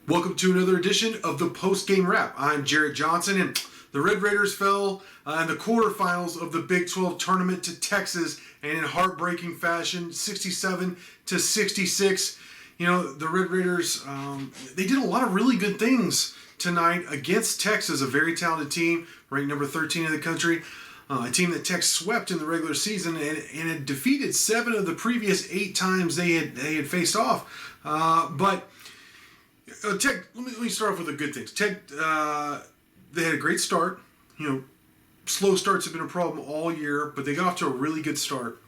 Welcome to another edition of the Postgame Wrap. I'm Jarret Johnson, and the Red Raiders fell in the quarterfinals of the Big 12 tournament to Texas, and in heartbreaking fashion, 67-66. You know, the Red Raiders, they did a lot of really good things tonight against Texas, a very talented team, ranked number 13 in the country. A team that Tech swept in the regular season and had defeated 7 of the previous 8 times they had faced off. But Tech, let me start off with the good things. Tech, they had a great start. You know, slow starts have been a problem all year, but they got off to a really good start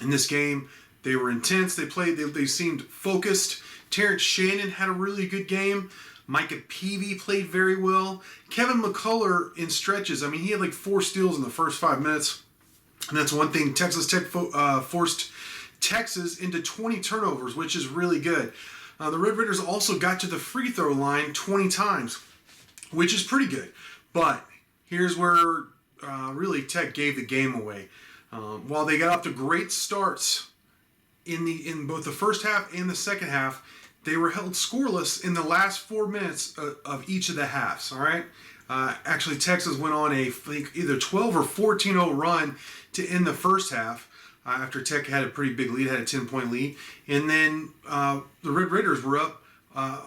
in this game. They were intense. They played. They seemed focused. Terrence Shannon had a really good game. Micah Peavy played very well. Kevin McCullough in stretches. I mean, he had like 4 steals in the first 5 minutes, and that's one thing. Texas Tech forced Texas into 20 turnovers, which is really good. The Red Raiders also got to the free throw line 20 times, which is pretty good. But here's where really Tech gave the game away. While they got off to great starts in both the first half and the second half, they were held scoreless in the last 4 minutes of each of the halves. All right. Actually, Texas went on either 12 or 14-0 run to end the first half. After Tech had a pretty big lead, had a 10-point lead. And then the Red Raiders were up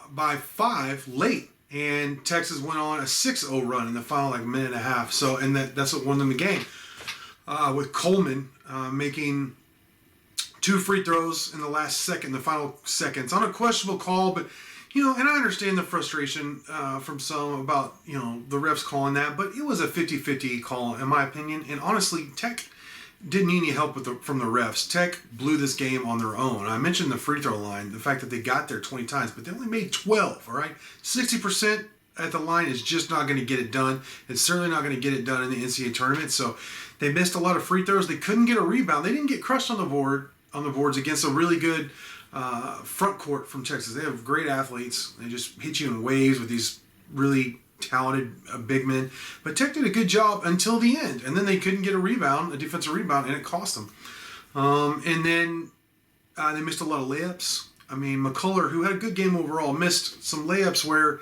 by 5 late. And Texas went on a 6-0 run in the final minute and a half. So, and that's what won them the game. With Coleman making 2 free throws in the final seconds on a questionable call. But, you know, and I understand the frustration from some about, you know, the refs calling that. But it was a 50-50 call, in my opinion. And honestly, Tech didn't need any help from the refs. Tech blew this game on their own. I mentioned the free throw line, the fact that they got there 20 times, but they only made 12, all right? 60% at the line is just not going to get it done. It's certainly not going to get it done in the NCAA tournament. So they missed a lot of free throws. They couldn't get a rebound. They didn't get crushed on the boards against a really good front court from Texas. They have great athletes. They just hit you in waves with these really talented big men, but Tech did a good job until the end, and then they couldn't get a defensive rebound, and it cost them. And then they missed a lot of layups. I mean, McCullough, who had a good game overall, missed some layups where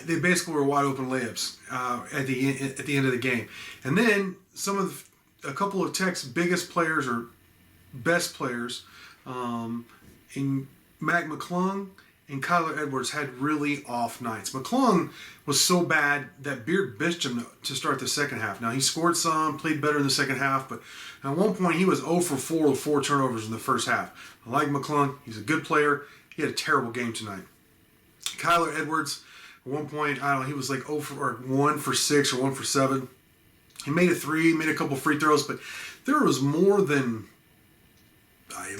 they basically were wide open layups at the end of the game. And then a couple of Tech's biggest players or best players, in Mac McClung and Kyler Edwards, had really off nights. McClung was so bad that Beard benched him to start the second half. Now, he scored some, played better in the second half, but at one point he was 0 for 4 with 4 turnovers in the first half. I like McClung. He's a good player. He had a terrible game tonight. Kyler Edwards, at one point, I don't know, he was like 1 for 6 or 1 for 7. He made a 3, made a couple free throws, but there was at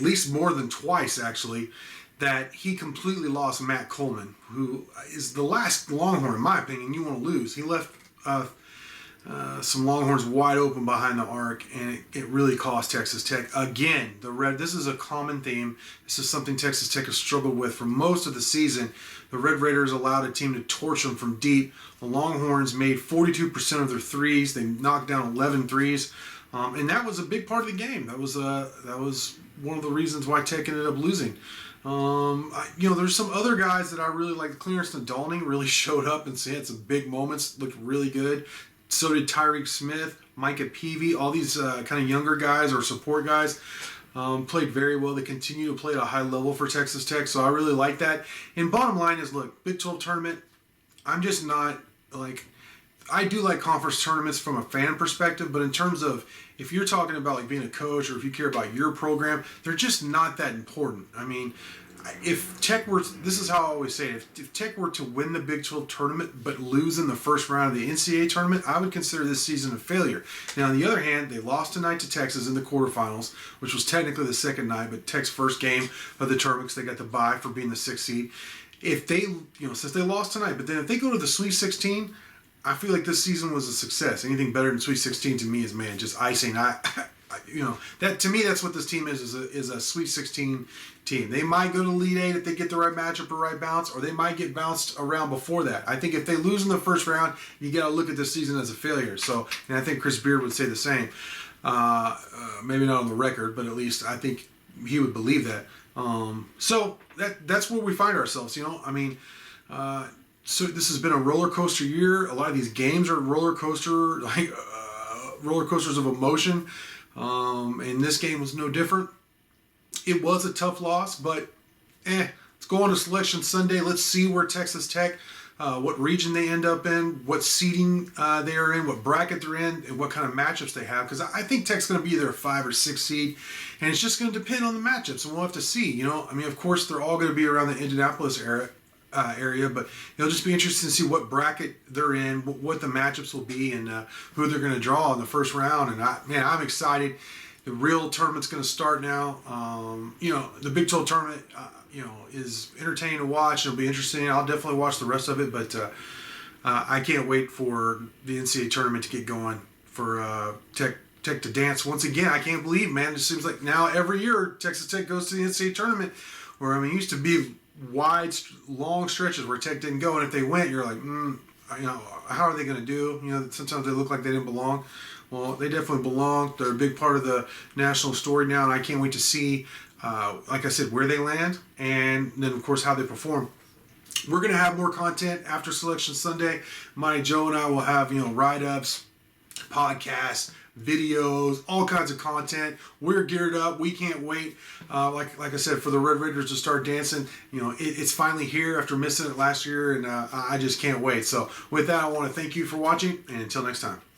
least more than twice, actually, that he completely lost Matt Coleman, who is the last Longhorn, in my opinion, you want to lose. He left some Longhorns wide open behind the arc, and it really cost Texas Tech. Again, this is a common theme. This is something Texas Tech has struggled with for most of the season. The Red Raiders allowed a team to torch them from deep. The Longhorns made 42% of their threes. They knocked down 11 threes. And that was a big part of the game. That was one of the reasons why Tech ended up losing. There's some other guys that I really like. Clarence Nadolny really showed up and had some big moments, looked really good. So did Tyreek Smith, Micah Peavy, all these kind of younger guys or support guys played very well. They continue to play at a high level for Texas Tech, so I really like that. And bottom line is, look, Big 12 tournament, I'm just not I do like conference tournaments from a fan perspective, but in terms of if you're talking about being a coach or if you care about your program, they're just not that important. I mean, if Tech this is how I always say it, if Tech were to win the Big 12 tournament but lose in the first round of the NCAA tournament, I would consider this season a failure. Now, on the other hand, they lost tonight to Texas in the quarterfinals, which was technically the second night, but Tech's first game of the tournament because they got the bye for being the 6th seed. If they, since they lost tonight, but then if they go to the Sweet 16, I feel like this season was a success. Anything better than Sweet 16 to me is, just icing. That to me, that's what this team is a Sweet 16 team. They might go to Elite 8 if they get the right matchup or right bounce, or they might get bounced around before that. I think if they lose in the first round, you got to look at this season as a failure. So, and I think Chris Beard would say the same. Maybe not on the record, but at least I think he would believe that. So that's where we find ourselves. I mean, So this has been a roller coaster year. A lot of these games are roller coasters of emotion, and this game was no different. It was a tough loss, but let's go on to Selection Sunday. Let's see where Texas Tech, what region they end up in, what seeding they are in, what bracket they're in, and what kind of matchups they have. Because I think Tech's going to be either a 5 or 6 seed, and it's just going to depend on the matchups, and we'll have to see. Of course, they're all going to be around the Indianapolis area, but it'll just be interesting to see what bracket they're in, what the matchups will be, and who they're going to draw in the first round. And I'm excited. The real tournament's going to start now. The Big 12 tournament, is entertaining to watch. It'll be interesting. I'll definitely watch the rest of it, but I can't wait for the NCAA tournament to get going, for Tech to dance once again. I can't believe, man. It seems like now every year Texas Tech goes to the NCAA tournament, where it used to be wide, long stretches where Tech didn't go, and if they went, you're like, how are they going to do? Sometimes they look like they didn't belong. Well, they definitely belong. They're a big part of the national story now, and I can't wait to see, like I said, where they land, and then, of course, how they perform. We're going to have more content after Selection Sunday. Monty Joe and I will have, write-ups, podcasts, videos, all kinds of content. We're geared up. We can't wait. Like I said, for the Red Raiders to start dancing. It's finally here after missing it last year, and I just can't wait. So with that, I want to thank you for watching, and until next time.